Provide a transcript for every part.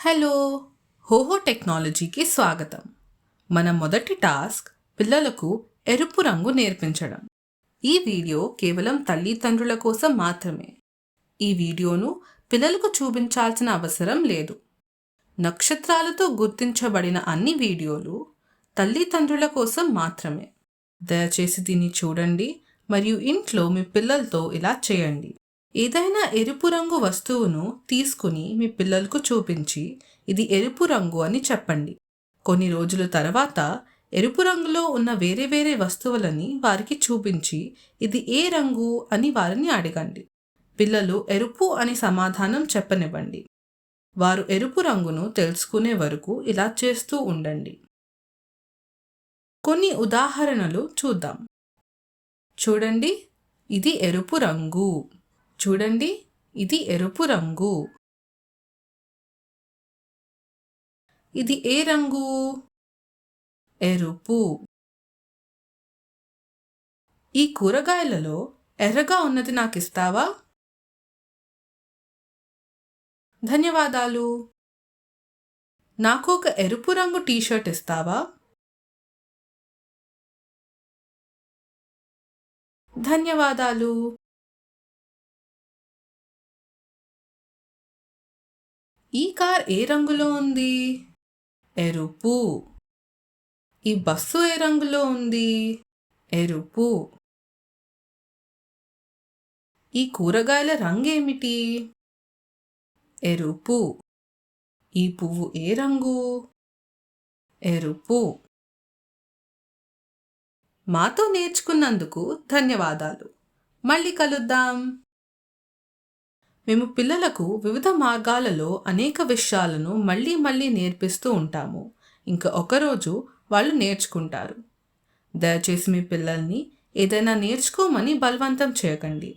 Hello, హోహో టెక్నాలజీకి స్వాగతం. మన మొదటి టాస్క్ పిల్లలకు ఎరుపు రంగు నేర్పించడం. ఈ వీడియో కేవలం తల్లిదండ్రుల కోసం మాత్రమే. ఈ వీడియోను పిల్లలకు చూపించాల్సిన అవసరం లేదు. నక్షత్రాలతో గుర్తించబడిన అన్ని వీడియోలు తల్లిదండ్రుల కోసం మాత్రమే. దయచేసి దీన్ని చూడండి మరియు ఇంట్లో మీ పిల్లలతో ఇలా చేయండి. ఏదైనా ఎరుపు రంగు వస్తువును తీసుకుని మీ పిల్లలకు చూపించి ఇది ఎరుపు రంగు అని చెప్పండి. కొన్ని రోజుల తర్వాత ఎరుపు రంగులో ఉన్న వేరే వేరే వస్తువులని వారికి చూపించి ఇది ఏ రంగు అని వారిని అడగండి. పిల్లలు ఎరుపు అని సమాధానం చెప్పనివ్వండి. వారు ఎరుపు రంగును తెలుసుకునే వరకు ఇలా చేస్తూ ఉండండి. కొన్ని ఉదాహరణలు చూద్దాం. చూడండి, ఇది ఎరుపు రంగు. చూడండి, ఇది ఎరుపు రంగు. ఇది ఏ రంగు? ఎరుపు. ఈ కూరగాయలలో ఎర్రగా ఉన్నది నాకు ఇస్తావా? ధన్యవాదాలు. నాకు ఒక ఎరుపు రంగు టీషర్ట్ ఇస్తావా? ధన్యవాదాలు. ఈ కార్ ఏ రంగులో ఉంది? ఎరుపు. ఈ బస్సు ఏ రంగులో ఉంది? ఎరుపు. ఈ కూరగాయల రంగేమిటి? ఎరుపు. ఈ పువ్వు ఏ రంగు? ఎరుపు. మాతో నేర్చుకున్నందుకు ధన్యవాదాలు. మళ్ళీ కలుద్దాం. మేము పిల్లలకు వివిధ మార్గాలలో అనేక విషయాలను మళ్ళీ నేర్పిస్తూ ఉంటాము. ఇంకా ఒకరోజు వాళ్ళు నేర్చుకుంటారు. దయచేసి మీ పిల్లల్ని ఏదైనా నేర్చుకోమని బలవంతం చేయకండి.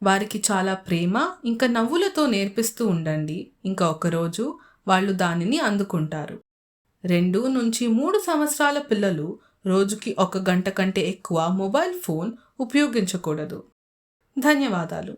వారికి చాలా ప్రేమ ఇంకా నవ్వులతో నేర్పిస్తూ ఉండండి. ఇంకా ఒకరోజు వాళ్ళు దానిని అందుకుంటారు. 2 నుంచి 3 సంవత్సరాల పిల్లలు రోజుకి 1 గంట కంటే ఎక్కువ మొబైల్ ఫోన్ ఉపయోగించకూడదు. ధన్యవాదాలు.